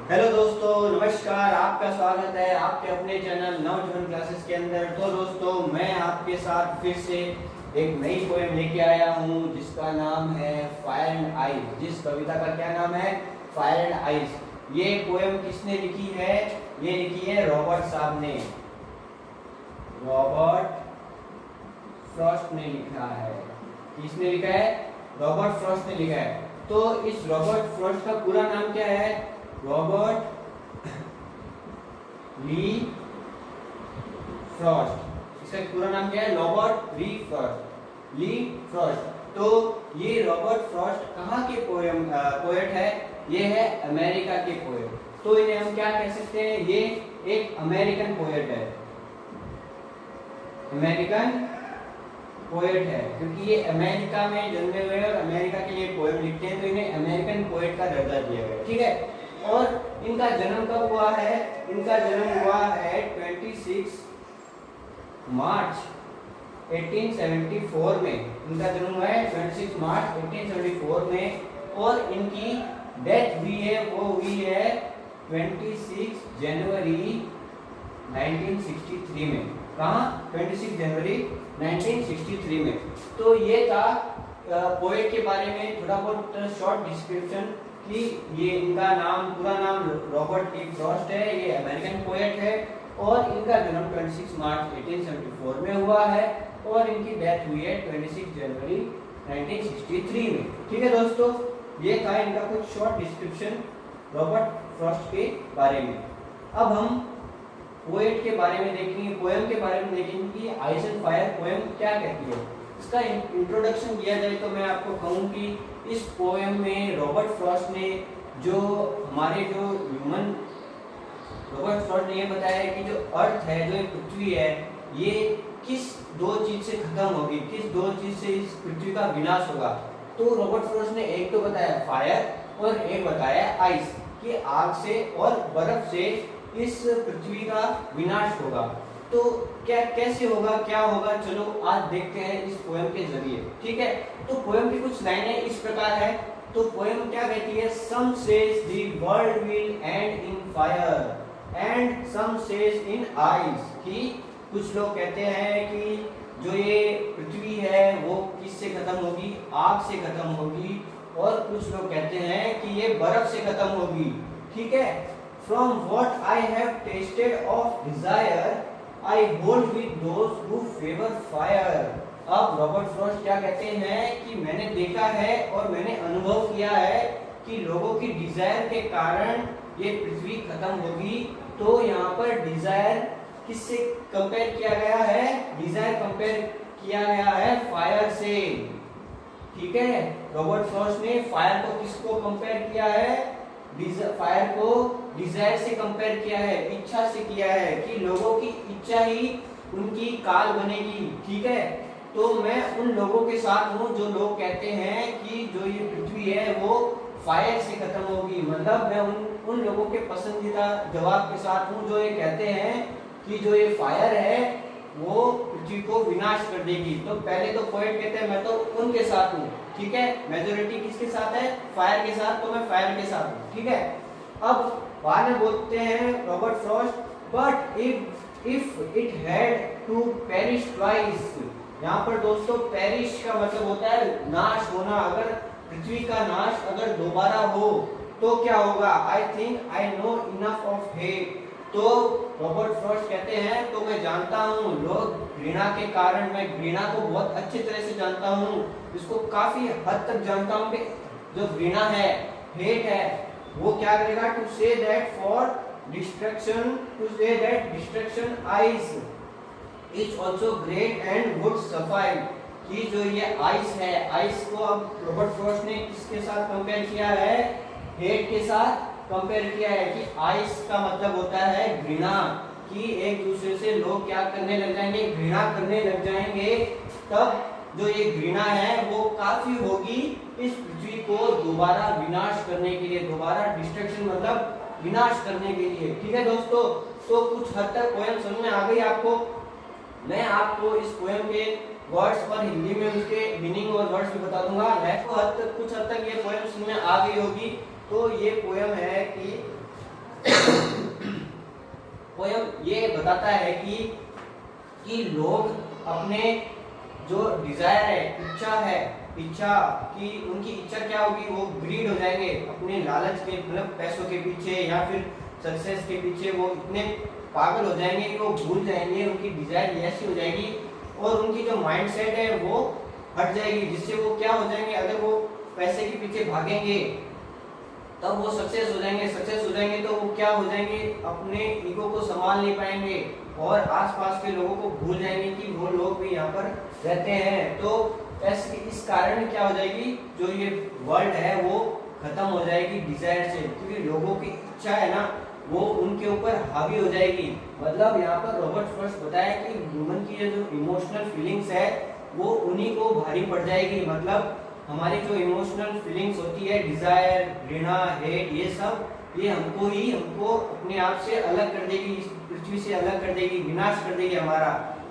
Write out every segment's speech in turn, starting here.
Hello दोस्तों, नमस्कार। आपका स्वागत है आपके अपने चैनल नवजीवन क्लासेस के अंदर। तो दोस्तों, मैं आपके साथ फिर से एक नई पोएम लेके आया हूँ जिसका नाम है फायर एंड आइस। जिस कविता का क्या नाम है? Fire and ice. ये पोएम किसने लिखी है? ये लिखी है रॉबर्ट साहब ने। रॉबर्ट फ्रॉस्ट ने लिखा है। किसने लिखा है? रॉबर्ट फ्रॉस्ट ने लिखा है। तो इस रॉबर्ट फ्रॉस्ट का पूरा नाम क्या है? रॉबर्ट ली फ्रॉस्ट। इसका पूरा नाम क्या है? रॉबर्ट ली फ्रॉस्ट। ली फ्रॉस्ट। तो ये रॉबर्ट फ्रॉस्ट कहाँ के पोएट है? ये है अमेरिका के पोएट। तो इन्हें हम क्या कह सकते हैं? ये एक अमेरिकन पोएट है। अमेरिकन पोएट है क्योंकि ये अमेरिका में जन्मे हुए और अमेरिका के लिए पोएम लिखते हैं, तो इन्हें अमेरिकन पोएट का दर्जा दिया गया। ठीक है। और इनका जन्म कब हुआ है? इनका जन्म हुआ है 26 मार्च 1874 में। इनका जन्म हुआ है 26 मार्च 1874 में। और इनकी डेथ हुई है, वो हुई है 26 जनवरी 1963 में। कहाँ? 26 जनवरी 1963 में। तो ये था पोएट के बारे में थोड़ा बहुत शॉर्ट डिस्क्रिप्शन कि ये इनका नाम, पूरा नाम रॉबर्ट ली फ्रॉस्ट है। ये अमेरिकन पोएट है और इनका जन्म 26 मार्च 1874 में हुआ है और इनकी डेथ हुई है 26 जनवरी 1963 में। ठीक है दोस्तों, ये था इनका कुछ शॉर्ट डिस्क्रिप्शन रॉबर्ट फ्रॉस्ट के बारे में। अब हम पोएट के बारे में देखेंगे, पोएम के बारे में देखेंगे कि आइस एंड फायर पोएम क्या कहती है। इसका इंट्रोडक्शन दिया जाए तो मैं आपको कहूँ कि इस पोएम में रॉबर्ट फ्रॉस्ट ने जो ह्यूमन रॉबर्ट फ्रॉस्ट ने ये बताया है कि जो अर्थ है, जो पृथ्वी है, ये किस दो चीज से खत्म होगी, किस दो चीज से इस पृथ्वी का विनाश होगा। तो रॉबर्ट फ्रॉस्ट ने एक तो बताया फायर और एक बताया आइस, कि आग से और बर्फ से इस पृथ्वी का विनाश होगा। तो क्या कैसे होगा, क्या होगा, चलो आज देखते हैं इस पोएम के जरिए। ठीक है। तो पोएम की कुछ लाइनें इस प्रकार है। तो पोएम क्या कहती है? Some say the world will end in fire and some say in ice. कि कुछ लोग कहते हैं कि जो ये पृथ्वी है वो किससे खत्म होगी? आग से खत्म होगी। और कुछ लोग कहते हैं कि ये बर्फ से खत्म होगी। ठीक है। From what I have tasted of desire, I hold with those who favor fire. अब रॉबर्ट फ्रॉस्ट क्या कहते हैं कि मैंने देखा है और मैंने अनुभव किया है कि लोगों की डिजायर के कारण ये पृथ्वी खत्म होगी। तो यहाँ पर डिजायर किससे कंपेयर किया गया है? डिजायर कंपेयर किया गया है फायर से। ठीक है। रॉबर्ट फ्रॉस्ट ने फायर को किसको कंपेयर किया है? फायर को डिजायर से कंपेयर किया है, इच्छा से किया है कि लोगों की इच्छा ही उनकी काल बनेगी। ठीक है। तो मैं उन लोगों के साथ हूँ जो लोग कहते हैं कि जो ये पृथ्वी है वो फायर से खत्म होगी। मतलब मैं उन लोगों के पसंदीदा जवाब के साथ हूँ जो ये कहते हैं कि जो ये फायर है वो पृथ्वी को विनाश कर देगी। तो पहले तो पोएट कहते हैं मैं तो उनके साथ हूँ। ठीक है। मेजॉरिटी किसके साथ है? फायर के साथ। तो मैं फायर के साथ हूँ। ठीक है। अब बाद में बोलते हैं Robert Frost, but if it had to perish twice. यहाँ पर दोस्तों पेरिश का मतलब होता है नाश होना। अगर पृथ्वी का नाश अगर दोबारा हो तो क्या होगा? I think I know enough of hate. तो रॉबर्ट फ्रॉस्ट कहते हैं तो मैं जानता हूँ लोग घृणा के कारण, मैं घृणा को बहुत अच्छी तरह से जानता हूँ, इसको काफी हद तक जानता हूँ कि जो घृणा है, हेट है, वो क्या करेगा? To say that for destruction, to say that destruction ice is also great and would suffice. कि जो ये आइस है, आइस को अब रॉबर्ट फ्रॉस्ट ने किसके साथ कंपेयर किया है? हेट के साथ कंपेयर किया है। कि आइस का मतलब होता है घृणा, कि एक दूसरे से लोग क्या करने लग जाएंगे? घृणा करने लग जाएंगे। तब जो ये घृणा है वो काफी होगी इस पृथ्वी को दोबारा विनाश करने के लिए, दोबारा डिस्ट्रक्शन मतलब विनाश करने के लिए। ठीक है दोस्तों। तो कुछ हद तक पोएम समझ में आ गई आपको। मैं आपको इस पोएम के वर्ड्स और हिंदी में उसके मीनिंग और वर्ड्स भी बता दूंगा। कुछ हद तक ये पोएम समझ में आ गई होगी। तो ये पोएम है कि ये बताता है कि लोग अपने जो डिजायर है, इच्छा की उनकी इच्छा क्या होगी, वो ग्रीड हो जाएंगे अपने लालच के, मतलब पैसों के पीछे या फिर सक्सेस के पीछे वो इतने पागल हो जाएंगे कि वो भूल जाएंगे, उनकी डिजायर ऐसी हो जाएगी और उनकी जो माइंडसेट है वो हट जाएगी, जिससे वो क्या हो जाएंगे, अगर वो पैसे के पीछे भागेंगे तब वो सक्सेस हो जाएंगे तो वो क्या हो जाएंगे, अपने ईगो को संभाल नहीं पाएंगे और आसपास के लोगों को भूल जाएंगे कि वो लोग भी यहाँ पर रहते हैं। तो इस कारण क्या हो जाएगी, जो ये वर्ल्ड है वो खत्म हो जाएगी डिजायर से, क्योंकि लोगों की इच्छा है ना वो उनके ऊपर हावी हो जाएगी। मतलब यहाँ पर रॉबर्ट फर्स्ट बताया कि ह्यूमन की जो इमोशनल फीलिंग्स है वो उन्हीं को भारी पड़ जाएगी। मतलब हमारी जो इमोशनल फीलिंग्स होती है, डिजायर, घृणा, हेट, ये सब ये हमको अपने आप से अलग कर देगी, इस पृथ्वी से अलग कर देगी, विनाश कर देगी हमारा।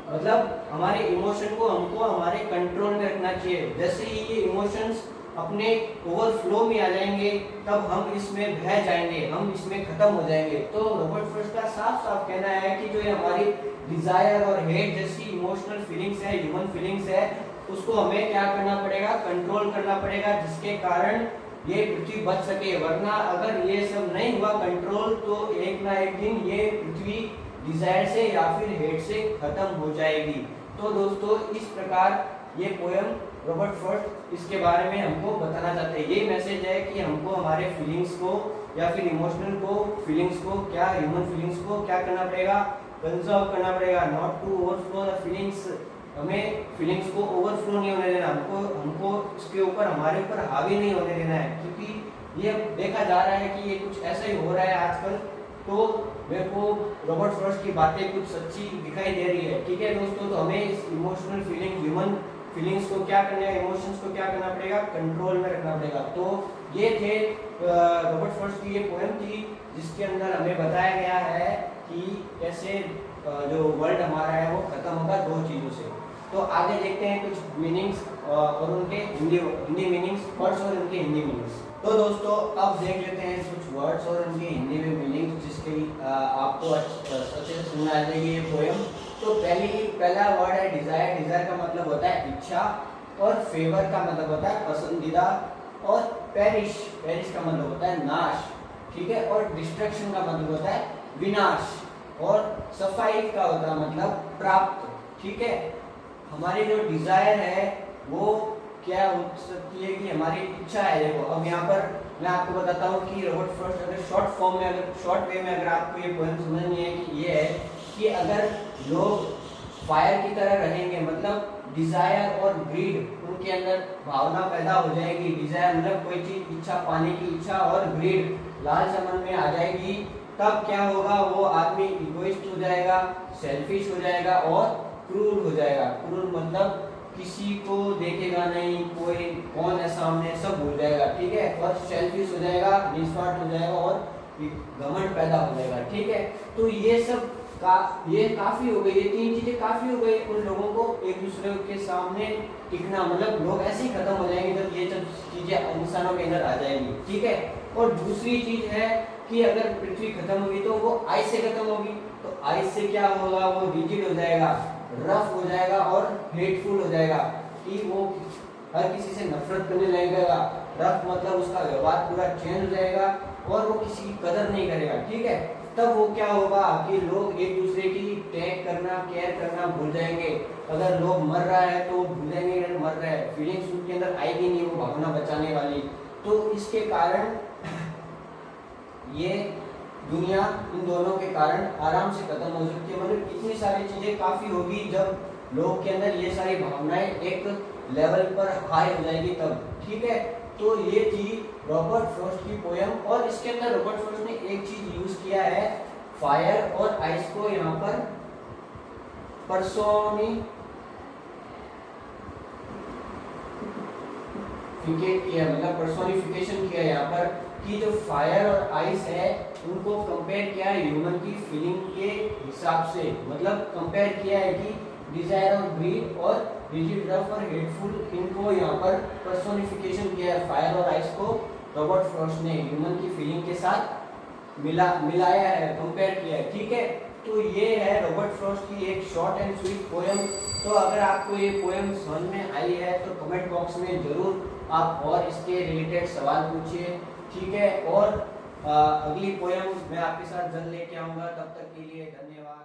मतलब हमारे इमोशन को हमको हमारे कंट्रोल में रखना चाहिए। जैसे ही ये इमोशंस अपने ओवरफ्लो में आ जाएंगे तब हम इसमें बह जाएंगे, हम इसमें खत्म हो जाएंगे। तो रॉबर्ट फर्स्ट का साफ साफ कहना है कि जो ये हमारी डिजायर और हेट जैसी इमोशनल फीलिंग्स है, ह्यूमन फीलिंग्स है, उसको हमें क्या करना पड़ेगा, कंट्रोल करना पड़ेगा, जिसके कारण ये पृथ्वी बच सके। वरना अगर ये सब नहीं हुआ कंट्रोल तो एक ना एक दिन ये पृथ्वी डिजायर से या फिर हेट से खत्म हो जाएगी। तो दोस्तों इस प्रकार ये पोयम रॉबर्ट फर्स्ट इसके बारे में हमको बताना चाहते हैं। ये मैसेज है कि हमको हमारे फीलिंग्स को या फिर इमोशनल को, फीलिंग्स को क्या, ह्यूमन फीलिंग्स को क्या करना पड़ेगा, कंजर्व करना पड़ेगा, not to overflow the feelings. हमें फीलिंग्स को ओवरफ्लो नहीं होने देना, हमको इसके ऊपर, हमारे ऊपर हावी नहीं होने देना है, क्योंकि ये देखा जा रहा है कि ये कुछ ऐसा ही हो रहा है आजकल। तो मेरे को रॉबर्ट फर्स्ट की बातें कुछ सच्ची दिखाई दे रही है। ठीक है दोस्तों, तो हमें इस इमोशनल फीलिंग, ह्यूमन फीलिंग्स को क्या करना है, इमोशंस को क्या करना पड़ेगा, कंट्रोल में रखना पड़ेगा। तो ये थे रॉबर्ट फर्स्ट की ये पोएम थी, जिसके अंदर हमें बताया गया है कि कैसे जो वर्ल्ड हमारा है वो खत्म होगा दो चीज़ों से। तो आगे देखते हैं कुछ मीनिंग्स और उनके हिंदी मीनिंग्स, वर्ड्स और उनके हिंदी मीनिंग्स। तो दोस्तों अब देख लेते हैं कुछ वर्ड्स और उनके हिंदी में मीनिंग्स, जिसके आपको अच्छे से सुनना आ जाएगी ये पोएम। तो पहला वर्ड है डिजायर। डिजायर का मतलब होता है इच्छा, और फेवर का मतलब होता है पसंदीदा, और पेरिश का मतलब होता है नाश, ठीक है, और डिस्ट्रक्शन का मतलब होता है विनाश, और सफाई का होता है मतलब प्राप्त, ठीक है। हमारी जो डिजायर है वो क्या हो सकती है कि हमारी इच्छा है। देखो अब यहाँ पर मैं आपको बताता हूँ कि रॉबर्ट फर्स्ट अगर शॉर्ट फॉर्म में, अगर शॉर्ट वे में अगर आपको ये पोएम समझनी है कि ये है कि अगर लोग फायर की तरह रहेंगे, मतलब डिजायर और ग्रीड उनके अंदर भावना पैदा हो जाएगी। डिजायर मतलब कोई चीज, इच्छा पाने की इच्छा, और ग्रीड लालच मन में आ जाएगी, तब क्या होगा, वो आदमी इगोइस्ट हो जाएगा, सेल्फिश हो जाएगा और क्रूर हो जाएगा। क्रूर मतलब किसी को देखेगा नहीं, कोई कौन है सामने सब भूल जाएगा, ठीक है, और सेल्फिश हो जाएगा, निस्वार्थ हो जाएगा और घमंड पैदा हो जाएगा, ठीक है। तो ये सब ये काफी हो गई, ये तीन चीजें काफी हो गई उन लोगों को एक दूसरे के सामने टिकना। मतलब लोग ऐसे ही खत्म हो जाएंगे जब ये सब चीजें इंसानों के अंदर आ जाएंगी, ठीक है। और दूसरी चीज है कि अगर पृथ्वी खत्म होगी तो वो आइस से खत्म होगी, तो आइस से क्या होगा, वो रिजिड हो जाएगा, रफ हो जाएगा और हेटफुल हो जाएगा, कि वो हर किसी से नफरत करने लगेगा। रफ मतलब उसका व्यवहार पूरा चेंज हो जाएगा और वो किसी की कदर नहीं करेगा, ठीक है। तब वो क्या होगा कि लोग एक दूसरे की टेक करना, केयर करना भूल जाएंगे। अगर लोग मर रहा है तो भूल जाएंगे अगर मर रहा है, फीलिंग्स उनके अंदर आएगी नहीं वो भावना बचाने वाली। तो इसके कारण ये दुनिया इन दोनों के कारण आराम से खत्म हो सकती है। मतलब इतनी सारी चीजें काफी होगी जब लोग के अंदर ये सारी भावनाएं एक लेवल पर हाई हो जाएगी तब, ठीक है। तो ये थी रॉबर्ट फ्रॉस्ट की पोयम, और इसके अंदर रॉबर्ट फ्रॉस्ट ने एक चीज यूज किया है, फायर और आइस को यहाँ पर पर्सोनिफिकेट किया, मतलब पर्सोनिफिकेशन किया यहाँ पर, कि जो फायर और आइस है उनको कंपेयर किया है ह्यूमन की फीलिंग के हिसाब से। मतलब कंपेयर किया है कि डिजायर और ग्रीड और रिजिड, रफ और हेटफुल, इनको यहाँ पर पर्सोनिफिकेशन किया है। फायर और आइस को रॉबर्ट फ्रॉस्ट ने ह्यूमन की फीलिंग के साथ मिलाया है, कंपेयर किया है, ठीक है। तो ये है रॉबर्ट फ्रॉस्ट की एक शॉर्ट एंड स्वीट पोएम। तो अगर आपको ये पोएम समझ में आई है तो कमेंट बॉक्स में जरूर आप और इसके रिलेटेड सवाल पूछिए, ठीक है। और अगली पोएम मैं आपके साथ जल्द लेके आऊँगा, तब तक के लिए धन्यवाद।